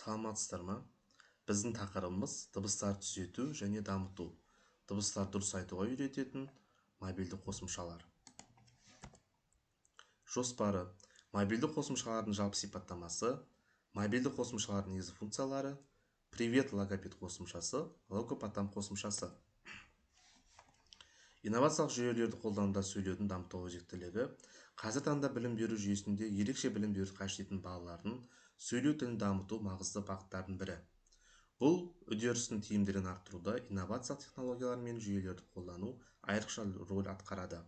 Саламатсыздар ма? Біздің тақырыбымыз дыбыстарды түзету және дамыту. Дыбыстарды дұрыс айтуға үйрететін мобильді қосымшалар. Жоспары. Мобильді қосымшалардың жалпы сипаттамасы, мобильді қосымшалардың негізгі функциялары, привет логопед қосымшасы, логопотам қосымшасы. Инновациялық жүйелерді қолдануда сөйлеудің дамыту өзектілігі. Қазір таңда білім беру жүйесінде ерекше білім беруді қажет ететін балалардың сөйлеу тілін дамыту маңызды бағыттардың бірі. Бұл үдерістің тиімділігін арттыруда инновациялық технологиялар мен жүйелерді қолдану айрықша рөл атқарады.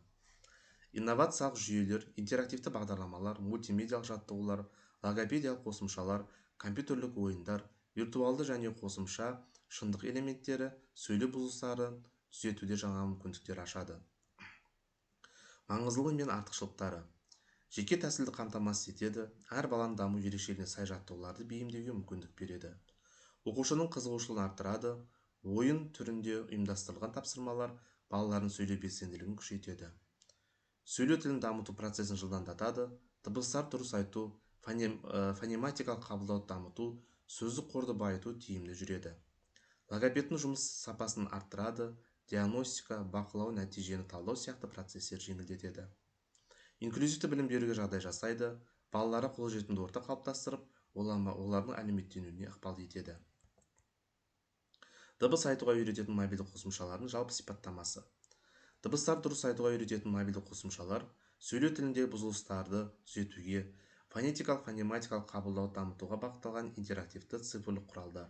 Инновациялық жүйелер, интерактивті бағдарламалар, мультимедиалық жаттығулар, логопедиялық қосымшалар, компьютерлік ойындар, виртуалды және қосымша шындық элементтері сөйлеу бұзылыстарын түзетуде жаңа мүмкіндіктер ашады. Маңыздылығы мен артықшылықтары. Жеке тәсілді қамтамасыз етеді, әр баланың даму ерекшелігіне сай жаттығуларды бейімдеуге мүмкіндік береді. Оқушының қызығушылығын арттырады, ойын түрінде ұйымдастырылған тапсырмалар балалардың сөйлеу белсенділігін күшейтеді. Сөйлеу тілін дамыту процесін жылдамдатады, дыбыстарды дұрыс айту, фонематикалық қабылдауды дамыту, сөздік қорды байыту тиімді жүреді. Логопедтің жұмыс сапасын арттырады, диагностика, бақылау, нәтижені талдау сияқты процестер жеңілдетеді. Инклюзивті білім беруге жағдай жасайды, балаларға қолжетімді орта қалыптастырып, олардың әлеуметтенуіне ықпал етеді. Дыбыс айтуға үйрететін мобильді қосымшалардың жалпы сипаттамасы. Дыбыстарды дұрыс айтуға үйрететін мобильді қосымшалар сөйлеу тіліндегі бұзылыстарды түзетуге, фонетикалық-фонематикалық қабылдауды дамытуға бағытталған интерактивті цифрлық құралдар.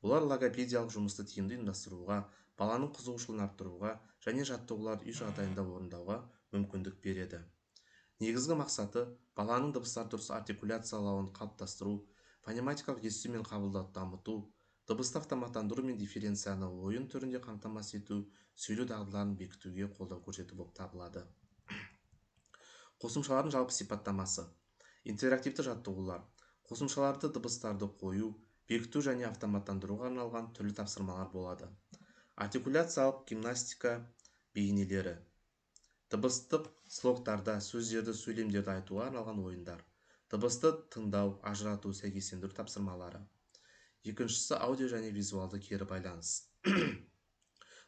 Олар логопедиялық жұмысты тиімді ұйымдастыруға, баланың қызығушылығын арттыруға және жаттығуларды үй жағдайында орындауға мүмкіндік береді. Негізгі мақсаты баланың дыбыстарды дұрыс артикуляциялауын қалыптастыру, фонематикалық есту мен қабылдауды дамыту, дыбысты автоматтандыру мен дифференцияны ойын түрінде қамтамасыз ету, сөйлеу дағдыларын бекітуге қолдау көрсету болып табылады. Қосымшалардың жалпы сипаттамасы. Интерактивті жаттығулар. Қосымшаларды дыбыстарды қою, бекіту және автоматтандыруға арналған түрлі тапсырмалар болады. Артикуляциялық гимнастика бейнелері. Дыбыстық слогтарда сөздерді, сөйлемдерді айтуға арналған ойындар. Дыбысты тыңдау, ажырату, сәйкестендіру тапсырмалары. Екіншісі аудио және визуалды кері байланыс.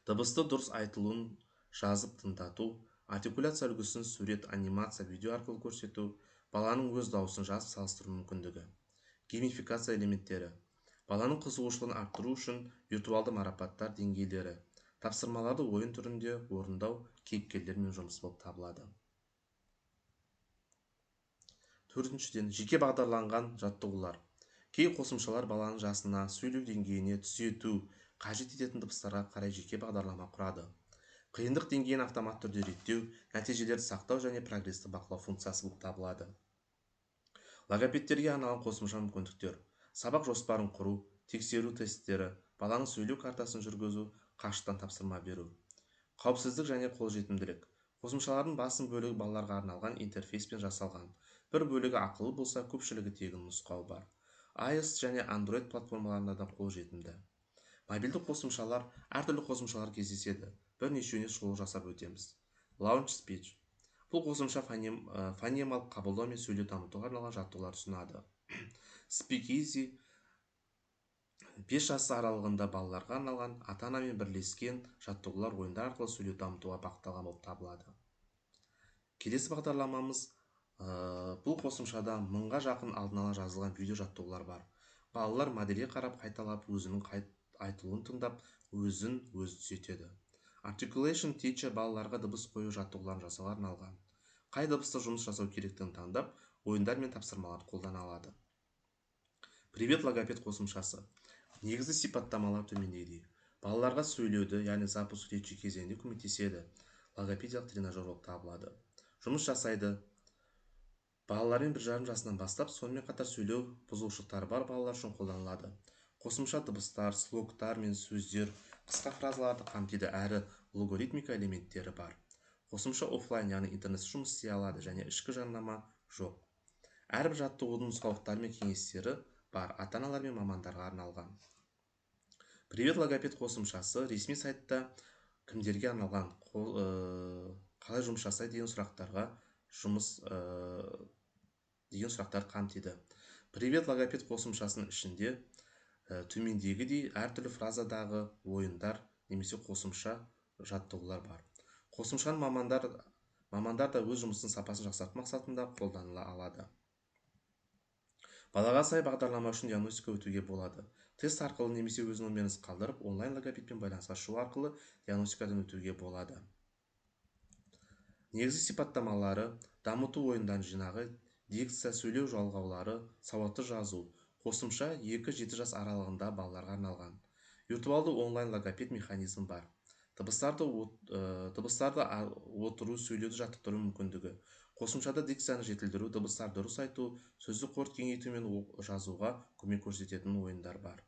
Дыбысты дұрыс айтылуын жазып тыңдату, артикуляция үлгісін сурет, анимация, видео арқылы көрсету, баланың өз дауысын жазып салыстыру мүмкіндігі. Геймификация элементтері. Баланың қызығушылығын арттыру үшін виртуалды марапаттар деңгейлері. Тапсырмаларды ойын түрінде орындау кейіпкерлермен жұмыс болып табылады. Төртіншіден, жеке бағдарланған жаттығулар. Кей қосымшалар баланың жасына, сөйлеу деңгейіне түзету, қажет ететін дыбыстарға қарай жеке бағдарлама құрады. Қиындық деңгейін автоматты түрде реттеу, нәтижелерді сақтау және прогресті бақылау функциясы болып табылады. Логопедтерге арналған қосымша мүмкіндіктер. Сабақ жоспарын құру, тексеру тесттері, баланың сөйлеу картасын жүргізу, қашықтан тапсырма беру. Қауіпсіздік және қолжетімділік. Қосымшалардың басым бөлігі балаларға арналған интерфейспен жасалған. Бір бөлігі ақылы болса, көпшілігі тегін нұсқау бар. iOS және Android платформаларында да қолжетімді. Мобильді қосымшалар, әртүрлі қосымшалар кездеседі. Бірнешеуіне шолу жасап өтеміз. Launch Speech. Бұл қосымша фонемалық қабылдау мен сөйлеу дамытуға арналған жаттығулар ұсынады. Speak Easy 5 жас аралығында балаларға арналған ата-анамен бірлескен жаттығулар ойындар арқылы сөйлеу дамытуға бағытталған болып табылады. Келесі бағдарламамыз бұл қосымшада 1000-ға жақын алдын ала жазылған видео жаттығулар бар. Балалар модельге қарап қайталап, өзінің айтылуын тыңдап, өзін өзі түзетеді. Articulation Teacher балаларға дыбыс қою жаттығуларын жасауға арналған. Қай дыбысты жұмыс жасау керектігін таңдап, ойындар мен тапсырмаларды қолдана алады. Привет логопед қосымшасы. Негізгі сипаттамалар төмендегідей. Балаларға сөйлеуді, яғни запуск речи кезеңінде көмектеседі. Логопедиялық тренажер болып табылады. Жұмыс жасайды. Балалармен 1,5 жасынан бастап, сонымен қатар сөйлеу бұзушылықтары бар балалар үшін қолданылады. Қосымша дыбыстар, слогтар мен сөздер, қысқа фразаларды қамтиды, әрі логоритмика элементтері бар. Қосымша офлайн, яғни интернет жұмыс істей алады және ішкі жарнама жоқ. Әрбір жаттығудың нұсқаулықтары мен кеңестері бар, ата-аналар мен мамандарға арналған. Привет логопед қосымшасы ресми сайтта кімдерге арналған, қалай жұмыс жасайды деген сұрақтар қамтиды. привет логопед қосымшасының ішінде төмендегідей әртүрлі фразадағы ойындар немесе қосымша жаттығулар бар. Қосымшаны мамандар да өз жұмысының сапасын жақсарту мақсатында қолданыла алады. Балаға сай бағдарлама үшін диагностика өтуге болады. Тест арқылы немесе өз номеріңіз қалдырып, онлайн логопедпен байланысқа шығу арқылы диагностикадан өтуге болады. Негізгі сипаттамалары: дамыту ойындан жинағы, дикция, сөйлеу жалғаулары, сауатты жазу. Қосымша 2-7 жас аралығында балаларға арналған. Виртуалды онлайн логопед механизм бар. Дыбыстарды отыру, сөйлеуді жаттықтыру мүмкіндігі. Қосымшада дикцияны жетілдіру, дыбыстарды дұрыс айту, сөздік қорды кеңейту мен жазуға көмек көрсететін ойындар бар.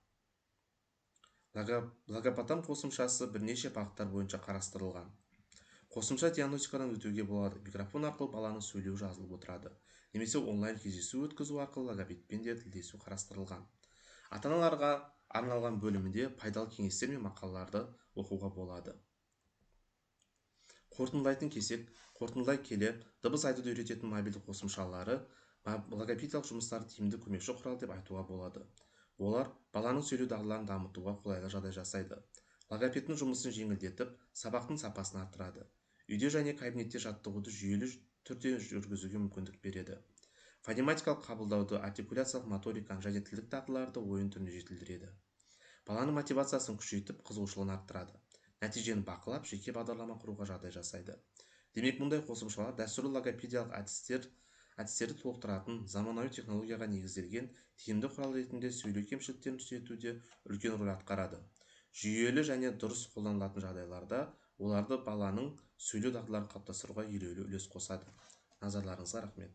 Логопатам қосымшасы бірнеше бағыттар бойынша қарастырылған. Қосымша диагностикадан өтуге болады. Микрофон арқылы баланың сөйлеуі жазылып отырады. Немесе онлайн кездесу өткізу арқылы логопедпен де тілдесу қарастырылған. Ата-аналарға арналған бөлімінде пайдалы кеңестер мен мақалаларды оқуға болады. Қорытындылай келе, дыбыс айтуды үйрететін мобильді қосымшалары логопедиялық жұмыстарды тиімді көмекші құрал деп айтуға болады. Олар баланың сөйлеу дағдыларын дамытуға қолайлы жағдай жасайды. Логопедтің жұмысын жеңілдетіп, сабақтың сапасын арттырады. Үйде және кабинетте жаттығуды жүйелі түрде жүргізуге мүмкіндік береді. Фонематикалық қабылдауды, артикуляциялық моториканы және тілдік дағдыларды ойын түріне жетілдіреді. Баланың мотивациясын күшейтіп, қызығушылығын арттырады. Нәтижені бақылап, жеке бағдарлама құруға жағдай жасайды. Демек, мұндай қосымшалар дәстүрлі логопедиялық әдістерді толықтыратын, заманауи технологияға негізделген тиімді құрал ретінде сөйлеу кемшіліктерін түзетуде үлкен рөл атқарады. Жүйелі және дұрыс қолданылатын жағдайларда оларды баланың сөйлеу дағдыларын қалыптастыруға елеулі үлес қосады. Назарларыңызға рахмет.